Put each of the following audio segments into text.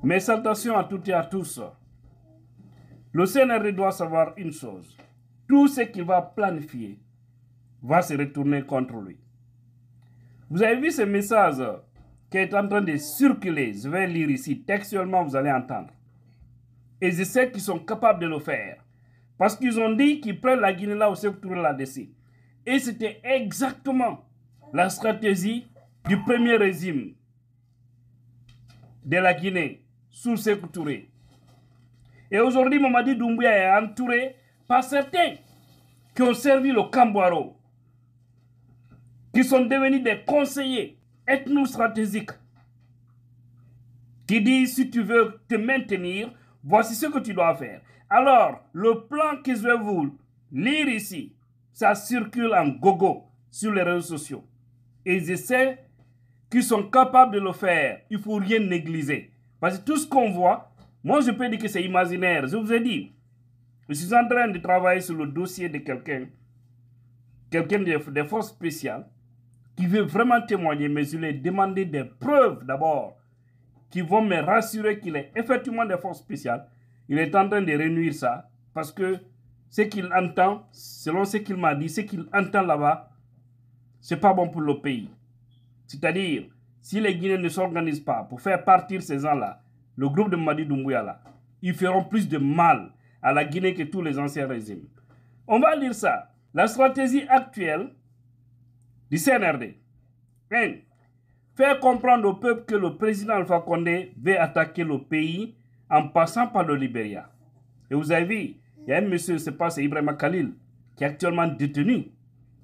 Mes salutations à toutes et à tous. Le CNRD doit savoir une chose. Tout ce qu'il va planifier va se retourner contre lui. Vous avez vu ce message qui est en train de circuler. Je vais lire ici. Textuellement, vous allez entendre. Et je sais qu'ils sont capables de le faire. Parce qu'ils ont dit qu'ils prennent la Guinée là où c'est tourné là-dessus. Et c'était exactement la stratégie du premier régime de la Guinée sous Sékou Touré. Et aujourd'hui, Mamadi Doumbouya est entouré par certains qui ont servi le Kambouaro, qui sont devenus des conseillers ethno-stratégiques, qui disent si tu veux te maintenir, voici ce que tu dois faire. Alors, le plan que je vais vous lire ici, ça circule en gogo sur les réseaux sociaux. Et je sais qu'ils sont capables de le faire. Il ne faut rien négliger. Parce que tout ce qu'on voit, moi je peux dire que c'est imaginaire. Je vous ai dit, je suis en train de travailler sur le dossier de quelqu'un des forces spéciales, qui veut vraiment témoigner, mais je lui ai demandé des preuves d'abord, qui vont me rassurer qu'il est effectivement des forces spéciales. Il est en train de réunir ça, parce que ce qu'il entend, selon ce qu'il m'a dit, ce qu'il entend là-bas, c'est pas bon pour le pays. C'est-à-dire, si les Guinéens ne s'organisent pas pour faire partir ces gens-là, le groupe de Mamadi Doumbouya là, ils feront plus de mal à la Guinée que tous les anciens régimes. On va lire ça. La stratégie actuelle du CNRD. 1. Faire comprendre au peuple que le président Alpha Condé veut attaquer le pays en passant par le Libéria. Et vous avez vu, il y a un monsieur, c'est Ibrahima Khalil, qui est actuellement détenu.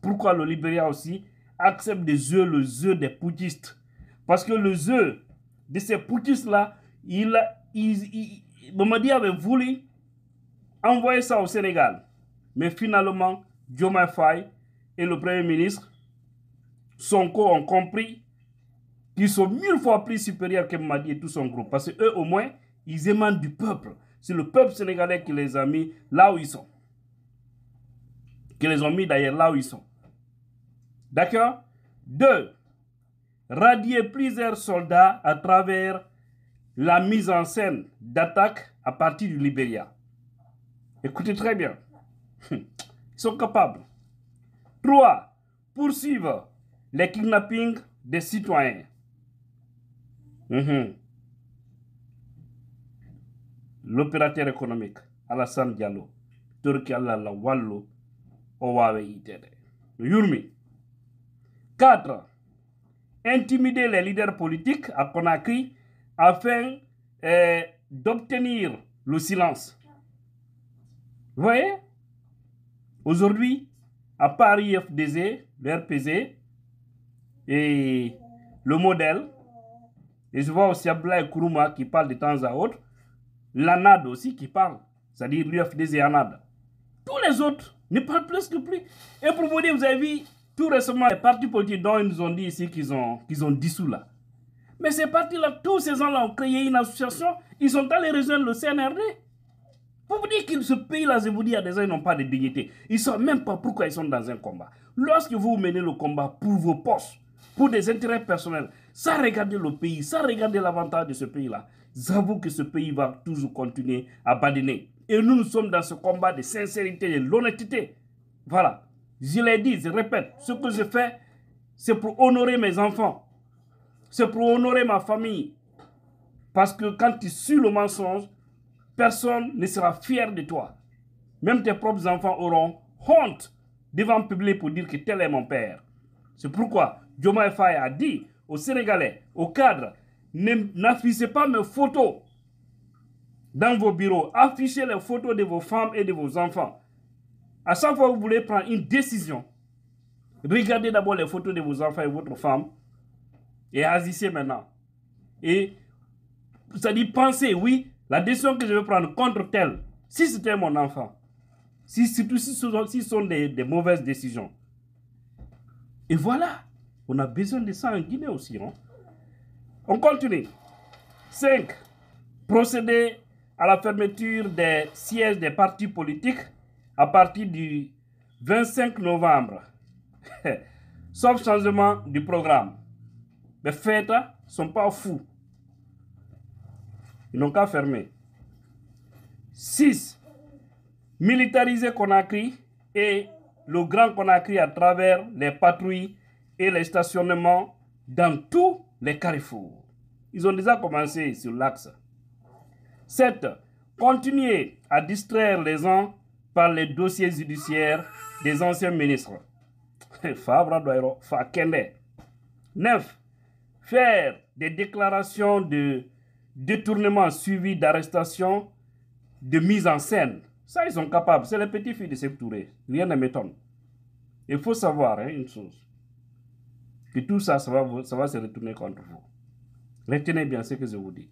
Pourquoi le Libéria aussi accepte le jeu des putschistes? Parce que le jeu de ces putschistes-là, Mamadi avait voulu envoyer ça au Sénégal. Mais finalement, Diomaye Faye et le Premier ministre Sonko ont compris qu'ils sont 1000 fois plus supérieurs que Mamadi et tout son groupe. Parce qu'eux, au moins, ils émanent du peuple. C'est le peuple sénégalais qui les a mis là où ils sont. Qui les ont mis d'ailleurs là où ils sont. D'accord? 2. Radier plusieurs soldats à travers la mise en scène d'attaques à partir du Libéria. Écoutez très bien. Ils sont capables. 3. Poursuivre les kidnappings des citoyens. L'opérateur économique, Alassane Diallo, Turki Allah Wallo, Owawe Itede. Yurmi. 4. Intimider les leaders politiques à Conakry afin d'obtenir le silence. Vous voyez? Aujourd'hui, à Paris FDZ, le RPZ et le modèle, et je vois aussi Abdoulaye Kourouma qui parle de temps à autre, l'ANAD aussi qui parle, c'est-à-dire l'UFDZ et ANAD. Tous les autres ne parlent presque plus. Et pour vous dire, vous avez vu tout récemment les partis politiques dont ils nous ont dit ici qu'ils ont dissous là. Mais ces partis-là, tous ces gens-là ont créé une association, ils sont allés rejoindre le CNRD. Pour vous dire que ce pays-là, je vous dis, il y a des gens qui n'ont pas de dignité. Ils ne savent même pas pourquoi ils sont dans un combat. Lorsque vous menez le combat pour vos postes, pour des intérêts personnels, sans regarder le pays, sans regarder l'avantage de ce pays-là, j'avoue que ce pays va toujours continuer à badiner. Et nous sommes dans ce combat de sincérité et de l'honnêteté. Voilà. Je l'ai dit, je répète, ce que je fais, c'est pour honorer mes enfants. C'est pour honorer ma famille. Parce que quand tu suis le mensonge, personne ne sera fier de toi. Même tes propres enfants auront honte devant le public pour dire que tel est mon père. C'est pourquoi Diomaye Faye a dit aux Sénégalais, aux cadres, n'affichez pas mes photos dans vos bureaux. Affichez les photos de vos femmes et de vos enfants. À chaque fois que vous voulez prendre une décision, regardez d'abord les photos de vos enfants et de votre femme et agissez maintenant. Et ça dit pensez, oui, la décision que je vais prendre contre tel, si c'était mon enfant, surtout si ce sont des mauvaises décisions. Et voilà, on a besoin de ça en Guinée aussi. Hein? On continue. 5. Procéder à la fermeture des sièges des partis politiques à partir du 25 novembre. Sauf changement du programme. Les fêtes ne sont pas fous. Ils n'ont qu'à fermer. 6. Militariser Conakry et le Grand Conakry à travers les patrouilles et les stationnements dans tous les carrefours. Ils ont déjà commencé sur l'axe. 7. Continuer à distraire les gens par les dossiers judiciaires des anciens ministres. 9. Faire des déclarations de détournement suivies d'arrestation, de mise en scène. Ça, ils sont capables. C'est les petites filles de Sékou Touré. Rien ne m'étonne. Il faut savoir une chose. Que tout ça, ça va se retourner contre vous. Retenez bien ce que je vous dis.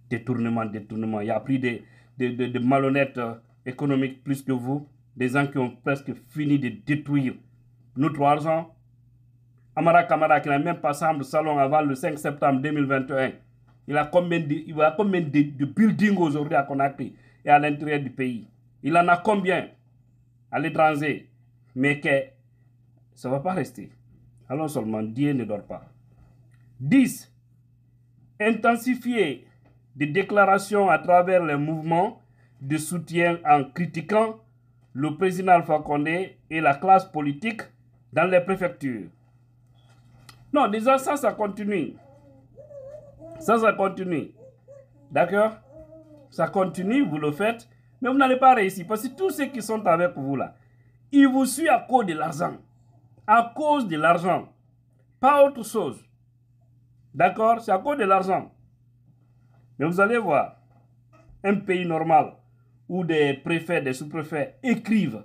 Détournement. Il y a plus de malhonnêtes économiques plus que vous. Des gens qui ont presque fini de détruire notre argent. Amara Kamara qui n'a même pas semblé salon avant le 5 septembre 2021. Il a combien de buildings aujourd'hui à Conakry et à l'intérieur du pays? Il en a combien à l'étranger? Mais que ça ne va pas rester. Alors seulement, Dieu ne dort pas. 10. Intensifier des déclarations à travers les mouvements de soutien en critiquant le président Alpha Condé et la classe politique dans les préfectures. Non, déjà ça continue. Ça continue. D'accord? Ça continue, vous le faites, mais vous n'allez pas réussir. Parce que tous ceux qui sont avec vous là, ils vous suivent à cause de l'argent. À cause de l'argent. Pas autre chose. D'accord? C'est à cause de l'argent. Mais vous allez voir, un pays normal où des préfets, des sous-préfets écrivent,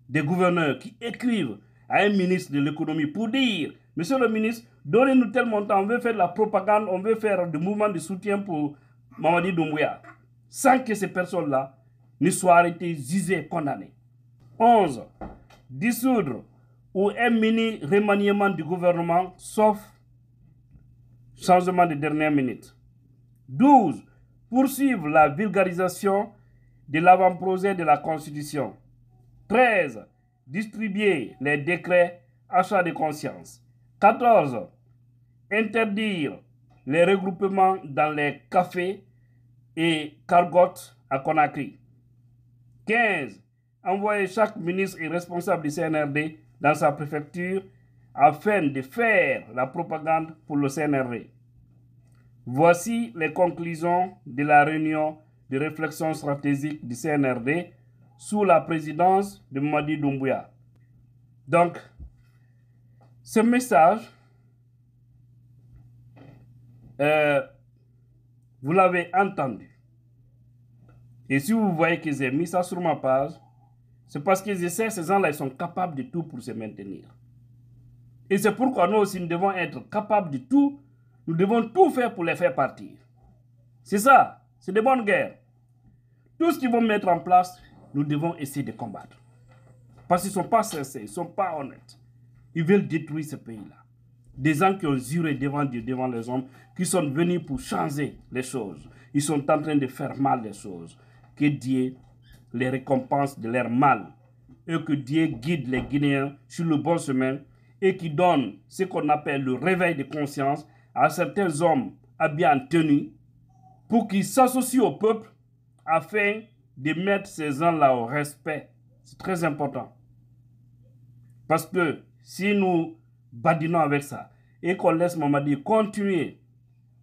des gouverneurs qui écrivent à un ministre de l'économie pour dire: Monsieur le ministre, donnez-nous tel montant, on veut faire de la propagande, on veut faire des mouvements de soutien pour Mamadi Doumbouya, sans que ces personnes-là ne soient arrêtées, jugées, condamnées. 11. Dissoudre ou un mini remaniement du gouvernement, sauf changement de dernière minute. 12. Poursuivre la vulgarisation de l'avant-projet de la Constitution. 13. Distribuer les décrets achat de conscience. 14. Interdire les regroupements dans les cafés et cargottes à Conakry. 15. Envoyer chaque ministre et responsable du CNRD dans sa préfecture afin de faire la propagande pour le CNRD. Voici les conclusions de la réunion de réflexion stratégique du CNRD sous la présidence de Mamadi Doumbouya. Donc, ce message, vous l'avez entendu. Et si vous voyez que j'ai mis ça sur ma page, c'est parce que je sais que ces gens-là, ils sont capables de tout pour se maintenir. Et c'est pourquoi nous aussi, nous devons être capables de tout. Nous devons tout faire pour les faire partir. C'est ça, c'est de bonnes guerres. Tout ce qu'ils vont mettre en place, nous devons essayer de combattre. Parce qu'ils ne sont pas sincères, ils ne sont pas honnêtes. Ils veulent détruire ce pays-là. Des gens qui ont juré devant Dieu, devant les hommes, qui sont venus pour changer les choses. Ils sont en train de faire mal les choses. Que Dieu les récompense de leur mal. Et que Dieu guide les Guinéens sur le bon chemin et qui donne ce qu'on appelle le réveil de conscience à certains hommes habillés en tenue pour qu'ils s'associent au peuple afin de mettre ces gens-là au respect. C'est très important. Parce que si nous badinons avec ça et qu'on laisse Mamadi continuer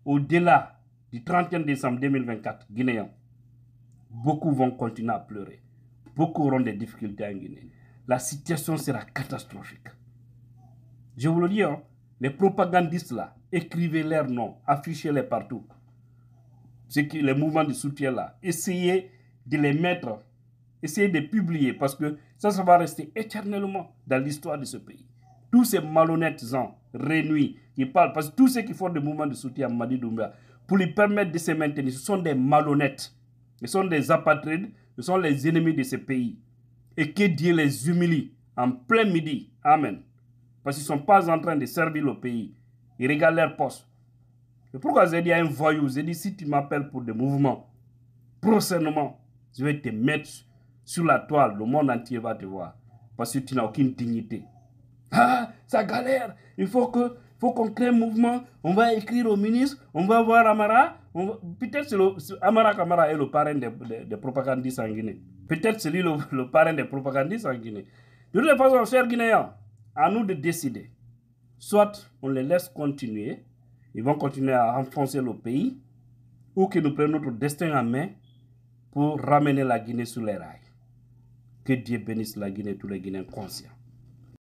au-delà du 31 décembre 2024, Guinéens, beaucoup vont continuer à pleurer. Beaucoup auront des difficultés en Guinée. La situation sera catastrophique. Je vous le dis, hein, les propagandistes là, écrivez leurs noms, affichez-les partout. Les mouvements de soutien là, essayez de les mettre, essayez de publier parce que ça va rester éternellement dans l'histoire de ce pays. Tous ces malhonnêtes gens, réunis, qui parlent, parce que tous ceux qui font des mouvements de soutien à Mamadi Doumbouya, pour lui permettre de se maintenir, ce sont des malhonnêtes. Ce sont des apatrides, ce sont les ennemis de ce pays. Et que Dieu les humilie en plein midi. Amen. Parce qu'ils ne sont pas en train de servir le pays. Ils regardent leur poste. C'est pourquoi j'ai dit à un voyou, j'ai dit si tu m'appelles pour des mouvements, prochainement, je vais te mettre sur la toile, le monde entier va te voir. Parce que tu n'as aucune dignité. Ah, ça galère, il faut faut qu'on crée un mouvement, on va écrire au ministre, on va voir Amara. Peut-être c'est Amara Kamara est le parrain des propagandistes en Guinée. Peut-être c'est lui le parrain des propagandistes en Guinée. De toute façon, chers Guinéens, à nous de décider. Soit on les laisse continuer, ils vont continuer à enfoncer le pays, ou que nous prenions notre destin en main pour ramener la Guinée sur les rails. Que Dieu bénisse la Guinée, tous les Guinéens conscients.